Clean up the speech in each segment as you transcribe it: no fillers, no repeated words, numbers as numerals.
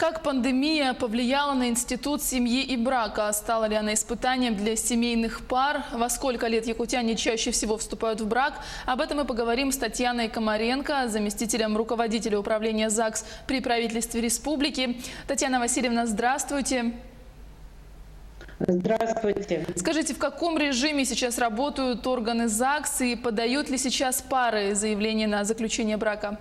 Как пандемия повлияла на институт семьи и брака? Стала ли она испытанием для семейных пар? Во сколько лет якутяне чаще всего вступают в брак? Об этом мы поговорим с Татьяной Комаренко, заместителем руководителя управления ЗАГС при правительстве республики. Татьяна Васильевна, здравствуйте. Здравствуйте. Скажите, в каком режиме сейчас работают органы ЗАГС и подают ли сейчас пары заявления на заключение брака?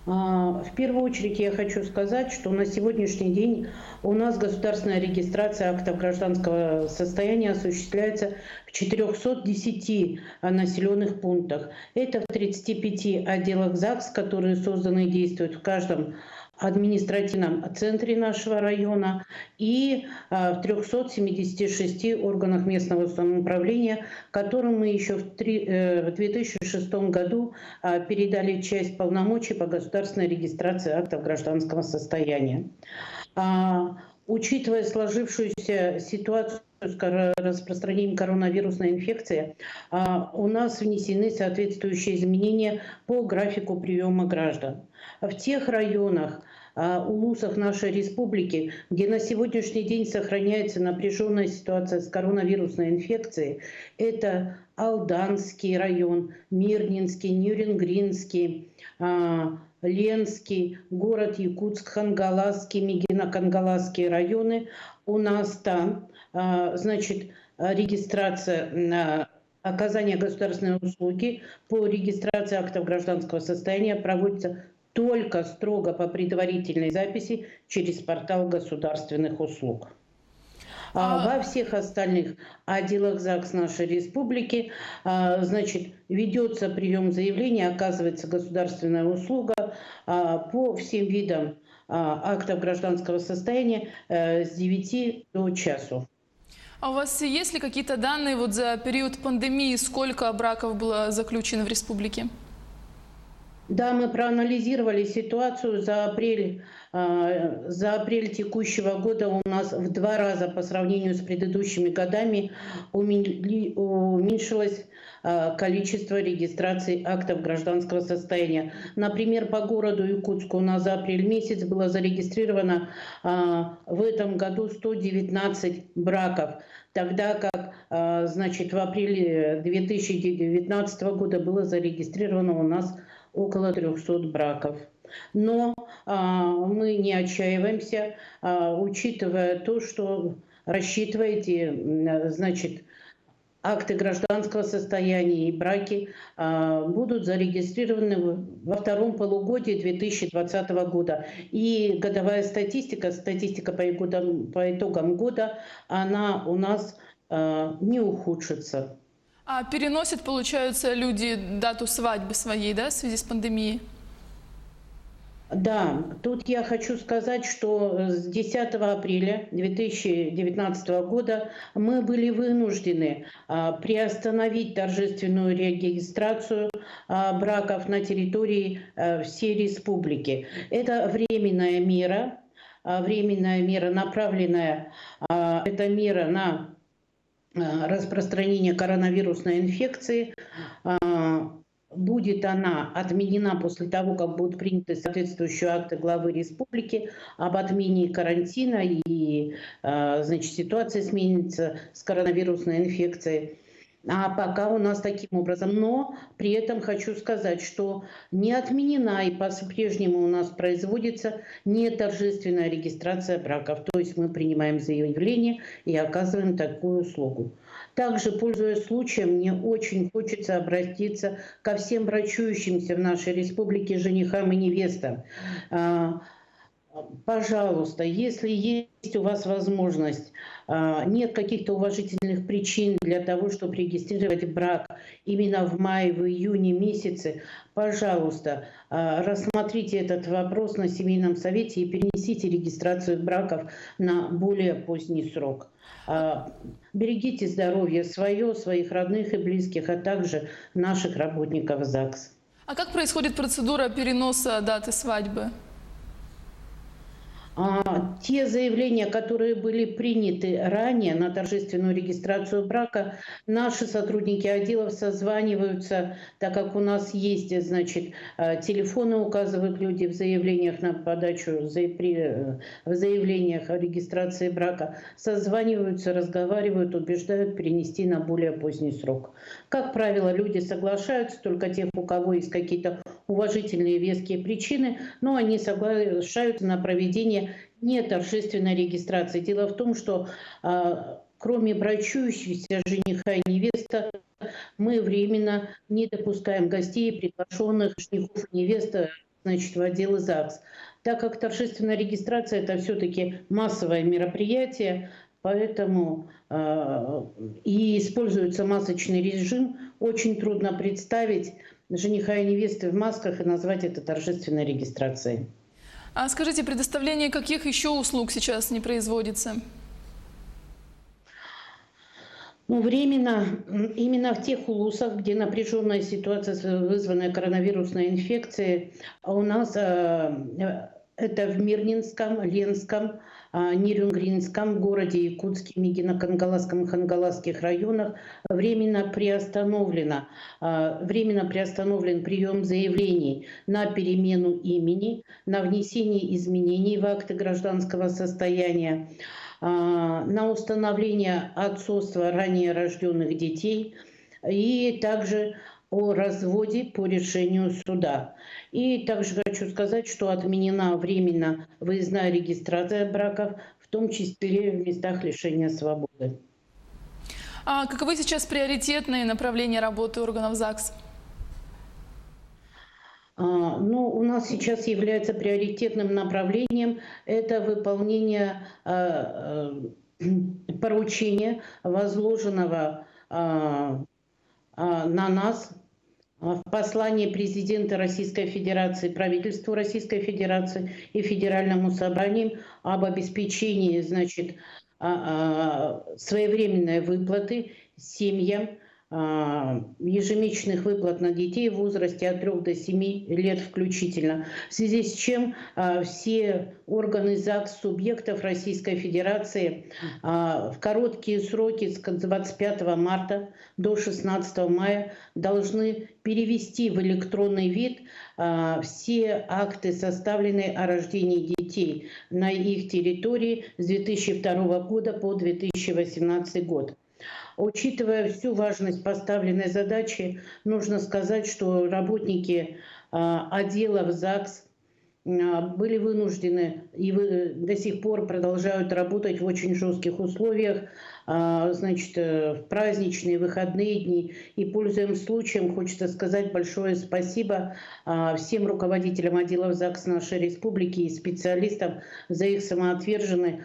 В первую очередь я хочу сказать, что на сегодняшний день у нас государственная регистрация актов гражданского состояния осуществляется в 410 населенных пунктах. Это в 35 отделах ЗАГС, которые созданы и действуют в каждом административном центре нашего района и в 376 органах местного самоуправления, которым мы еще в 2006 году передали часть полномочий по государственной регистрации актов гражданского состояния. Учитывая сложившуюся ситуацию с распространением коронавирусной инфекции, у нас внесены соответствующие изменения по графику приема граждан. В тех районах, улусах нашей республики, где на сегодняшний день сохраняется напряженная ситуация с коронавирусной инфекцией, это Алданский район, Мирнинский, Нюрингринский, Ленский, город Якутск, Хангаласский, Мегино-Кангаласские районы. У нас там, регистрация оказания государственной услуги по регистрации актов гражданского состояния проводится только строго по предварительной записи через портал государственных услуг. Во всех остальных отделах ЗАГС нашей республики, ведется прием заявления, оказывается государственная услуга по всем видам актов гражданского состояния с 9 до часу. А у вас есть ли какие-то данные за период пандемии, сколько браков было заключено в республике? Да, мы проанализировали ситуацию за апрель текущего года. У нас в 2 раза по сравнению с предыдущими годами уменьшилось количество регистраций актов гражданского состояния. Например, по городу Якутску у нас за апрель месяц было зарегистрировано в этом году 119 браков, тогда как в апреле 2019 года было зарегистрировано у нас около 300 браков. Но мы не отчаиваемся, учитывая то, что рассчитываете, акты гражданского состояния и браки будут зарегистрированы во втором полугодии 2020 года. И годовая статистика по итогам года, она у нас не ухудшится. А переносят, получается, люди дату свадьбы своей, да, в связи с пандемией? Да, тут я хочу сказать, что с 10 апреля 2019 года мы были вынуждены приостановить торжественную регистрацию браков на территории всей республики. Это временная мера направленная, это мера на распространение коронавирусной инфекции. Будет она отменена после того, как будут приняты соответствующие акты главы республики об отмене карантина и ситуация сменится с коронавирусной инфекцией. А пока у нас таким образом. Но при этом хочу сказать, что не отменена и по-прежнему у нас производится неторжественная регистрация браков. То есть мы принимаем заявление и оказываем такую услугу. Также, пользуясь случаем, мне очень хочется обратиться ко всем брачующимся в нашей республике женихам и невестам. Пожалуйста, если есть у вас возможность, нет каких-то уважительных причин для того, чтобы регистрировать брак именно в мае, в июне месяце, пожалуйста, рассмотрите этот вопрос на семейном совете и перенесите регистрацию браков на более поздний срок. Берегите здоровье свое, своих родных и близких, а также наших работников ЗАГС. А как происходит процедура переноса даты свадьбы? Те заявления, которые были приняты ранее на торжественную регистрацию брака, наши сотрудники отделов созваниваются, так как у нас есть, значит, телефоны указывают люди в заявлениях на подачу, в заявлениях о регистрации брака, созваниваются, разговаривают, убеждают перенести на более поздний срок. Как правило, люди соглашаются, только тех, у кого есть какие-то уважительные веские причины, но они соглашаются на проведение не торжественной регистрации. Дело в том, что кроме брачующихся жениха и невеста, мы временно не допускаем гостей, приглашенных женихов и невест, значит, в отделы ЗАГС. Так как торжественная регистрация – это все-таки массовое мероприятие, поэтому и используется масочный режим, очень трудно представить жениха и невесты в масках и назвать это торжественной регистрацией. А скажите, предоставление каких еще услуг сейчас не производится? Ну, временно, именно в тех улусах, где напряженная ситуация, вызванная коронавирусной инфекцией, у нас это в Мирнинском, Ленском, Нерюнгринском, городе Якутске, Мигино-Кангаласском и Хангаласских районах временно приостановлен прием заявлений на перемену имени, на внесение изменений в акты гражданского состояния, на установление отцовства ранее рожденных детей и также о разводе по решению суда. И также хочу сказать, что отменена временно выездная регистрация браков, в том числе в местах лишения свободы. А каковы сейчас приоритетные направления работы органов ЗАГС? Ну, у нас сейчас является приоритетным направлением это выполнение поручения, возложенного на нас в послании президента Российской Федерации, правительству Российской Федерации и Федеральному собранию об обеспечении, значит, своевременной выплаты семьям ежемесячных выплат на детей в возрасте от 3 до 7 лет включительно. В связи с чем все органы ЗАГС субъектов Российской Федерации в короткие сроки с 25 марта до 16 мая должны перевести в электронный вид все акты, составленные о рождении детей на их территории с 2002 года по 2018 год. Учитывая всю важность поставленной задачи, нужно сказать, что работники отделов ЗАГС были вынуждены и до сих пор продолжают работать в очень жестких условиях, значит, в праздничные, выходные дни. И, пользуясь случаем, хочется сказать большое спасибо всем руководителям отделов ЗАГС нашей республики и специалистам за их самоотверженный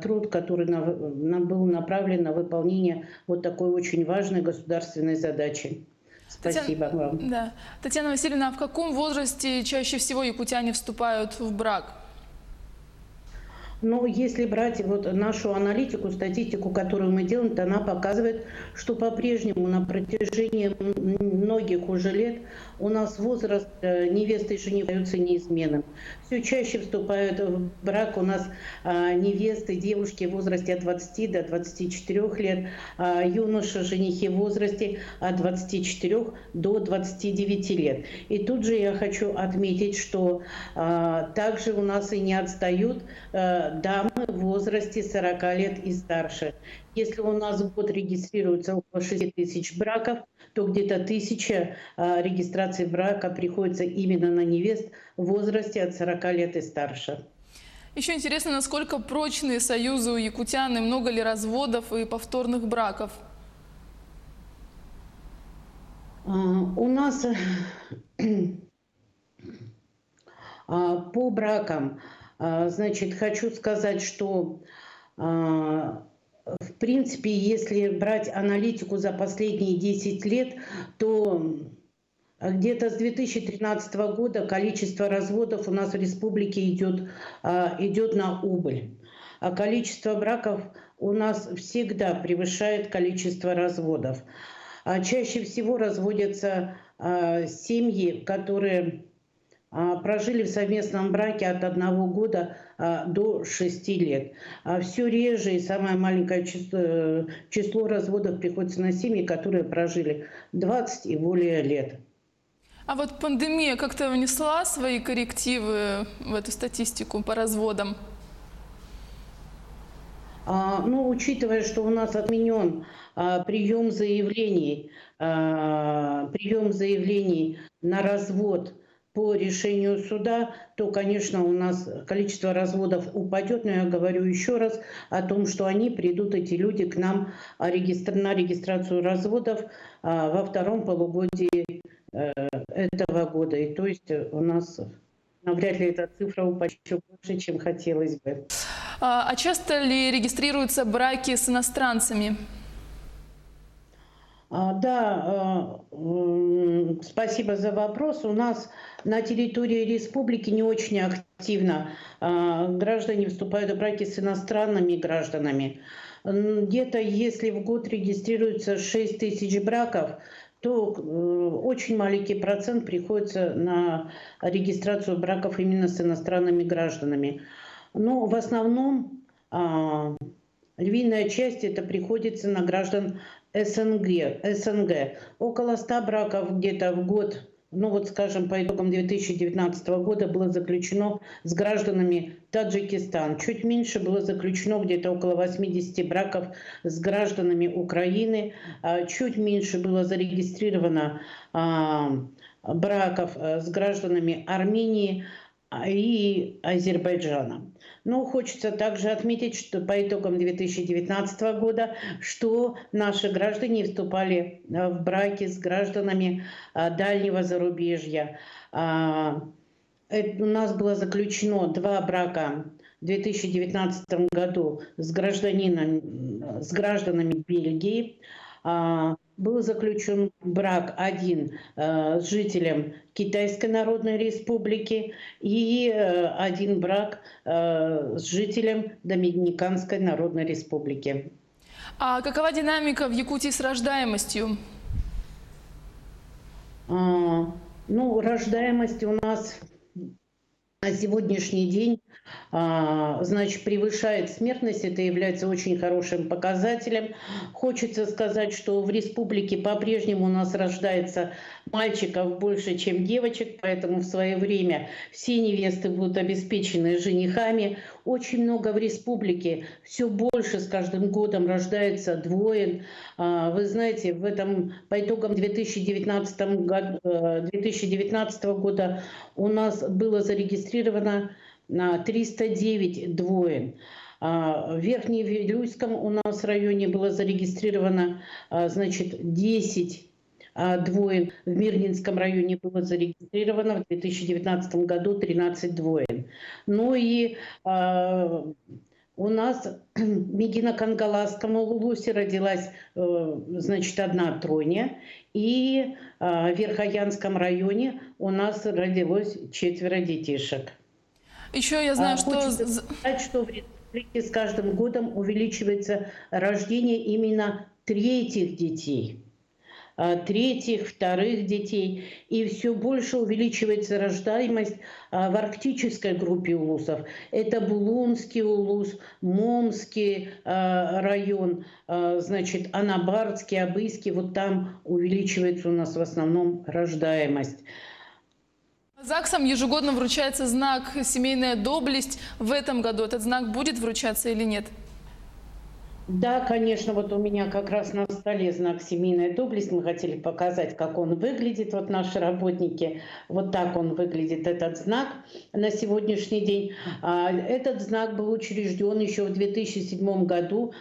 труд, который нам был направлен на выполнение вот такой очень важной государственной задачи. Спасибо вам. Да. Татьяна Васильевна, а в каком возрасте чаще всего якутяне вступают в брак? Но если брать вот нашу аналитику, статистику, которую мы делаем, то она показывает, что по-прежнему на протяжении многих уже лет у нас возраст невесты и жениха остается неизменным. Все чаще вступают в брак у нас невесты, девушки в возрасте от 20 до 24 лет, юноши, женихи в возрасте от 24 до 29 лет. И тут же я хочу отметить, что также у нас и не отстают дамы в возрасте 40 лет и старше. Если у нас в год регистрируется около 6 тысяч браков, то где-то 1000 регистраций брака приходится именно на невест в возрасте от 40 лет и старше. Еще интересно, насколько прочные союзы у якутян и много ли разводов и повторных браков? У нас по бракам, значит, хочу сказать, что в принципе, если брать аналитику за последние 10 лет, то где-то с 2013 года количество разводов у нас в республике идет на убыль. А количество браков у нас всегда превышает количество разводов. А чаще всего разводятся семьи, которые прожили в совместном браке от 1 года до 6 лет. А все реже и самое маленькое число разводов приходится на семьи, которые прожили 20 и более лет. А вот пандемия как-то внесла свои коррективы в эту статистику по разводам? Ну, учитывая, что у нас отменен прием заявлений на развод по решению суда, то, конечно, у нас количество разводов упадет. Но я говорю еще раз о том, что они придут, эти люди, к нам на регистрацию разводов во втором полугодии этого года. И то есть у нас навряд ли эта цифра упадет еще больше, чем хотелось бы. А часто ли регистрируются браки с иностранцами? Да, спасибо за вопрос. У нас на территории республики не очень активно граждане вступают в браки с иностранными гражданами. Где-то, если в год регистрируется 6 тысяч браков, то очень маленький процент приходится на регистрацию браков именно с иностранными гражданами. Но в основном львиная часть это приходится на граждан СНГ. Около 100 браков где-то в год, ну вот скажем, по итогам 2019 года было заключено с гражданами Таджикистана. Чуть меньше было заключено где-то около 80 браков с гражданами Украины. Чуть меньше было зарегистрировано браков с гражданами Армении и Азербайджана. Но хочется также отметить, что по итогам 2019 года, что наши граждане вступали в браки с гражданами дальнего зарубежья. У нас было заключено 2 брака в 2019 году с гражданами Бельгии. Был заключен брак один с жителем Китайской Народной Республики и один брак с жителем Доминиканской Народной Республики. А какова динамика в Якутии с рождаемостью? Ну, рождаемость у нас на сегодняшний день значит, превышает смертность. Это является очень хорошим показателем. Хочется сказать, что в республике по-прежнему у нас рождается мальчиков больше, чем девочек, поэтому в свое время все невесты будут обеспечены женихами. Очень много в республике, все больше с каждым годом рождается двоен. Вы знаете, по итогам 2019 года у нас было зарегистрировано 309 двоен. В Верхневилюйском у нас в районе было зарегистрировано, значит, 10 двоен. В Мирнинском районе было зарегистрировано в 2019 году 13 двоен. Ну и у нас в Мегино-Кангаласском улусе родилась, значит, 1 тройня. И в Верхоянском районе у нас родилось 4 детишек. Еще я знаю, Хочется сказать, что в республике с каждым годом увеличивается рождение именно третьих детей. Третьих, вторых детей. И все больше увеличивается рождаемость в арктической группе улусов. Это Булунский улус, Момский район, значит, Анабардский, Абыйский. Вот там увеличивается у нас в основном рождаемость. ЗАГСам ежегодно вручается знак «Семейная доблесть». В этом году этот знак будет вручаться или нет? Да, конечно, вот у меня как раз на столе знак «Семейная доблесть». Мы хотели показать, как он выглядит. Вот наши работники, вот так он выглядит, этот знак на сегодняшний день. Этот знак был учрежден еще в 2007 году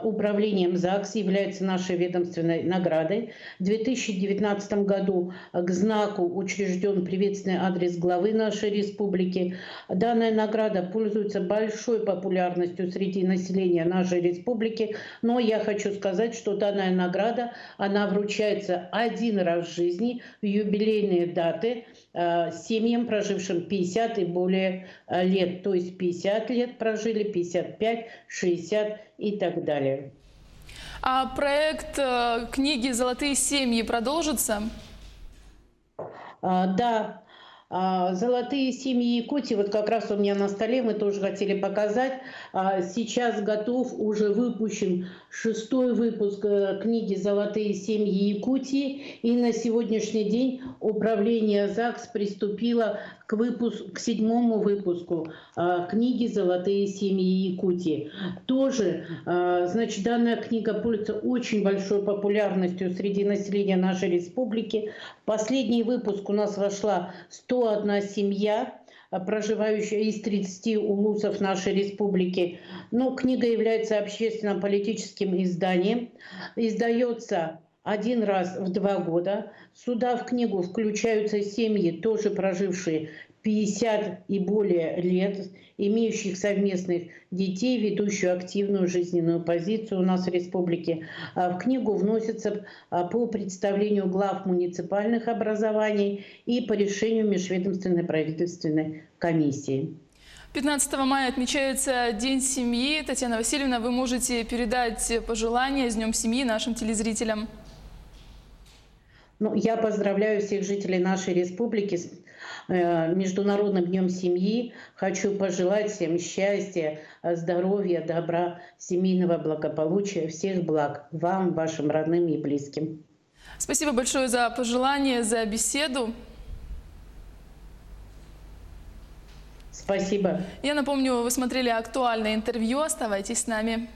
управлением ЗАГС, является нашей ведомственной наградой. В 2019 году к знаку учрежден приветственный адрес главы нашей республики. Данная награда пользуется большой популярностью среди населения нашей республики. Но я хочу сказать, что данная награда, она вручается 1 раз в жизни в юбилейные даты семьям, прожившим 50 и более лет. То есть 50 лет прожили, 55, 60 и так далее. А проект книги «Золотые семьи» продолжится? Да, Золотые семьи Якутии, вот как раз у меня на столе, мы тоже хотели показать. Сейчас готов, уже выпущен 6-й выпуск книги «Золотые семьи Якутии». И на сегодняшний день управление ЗАГС приступило к 7-му выпуску книги «Золотые семьи Якутии». Тоже, значит, данная книга пользуется очень большой популярностью среди населения нашей республики. В последний выпуск у нас вошла 101 семья, проживающая из 30 улусов нашей республики. Но книга является общественно-политическим изданием. Издается один раз в 2 года. Сюда в книгу включаются семьи, тоже прожившие 50 и более лет, имеющих совместных детей, ведущую активную жизненную позицию у нас в республике. В книгу вносятся по представлению глав муниципальных образований и по решению межведомственной правительственной комиссии. 15 мая отмечается День семьи. Татьяна Васильевна, вы можете передать пожелания с Днем семьи нашим телезрителям? Ну, я поздравляю всех жителей нашей республики с Международным днем семьи. Хочу пожелать всем счастья, здоровья, добра, семейного благополучия, всех благ вам, вашим родным и близким. Спасибо большое за пожелания, за беседу. Спасибо. Я напомню, вы смотрели актуальное интервью. Оставайтесь с нами.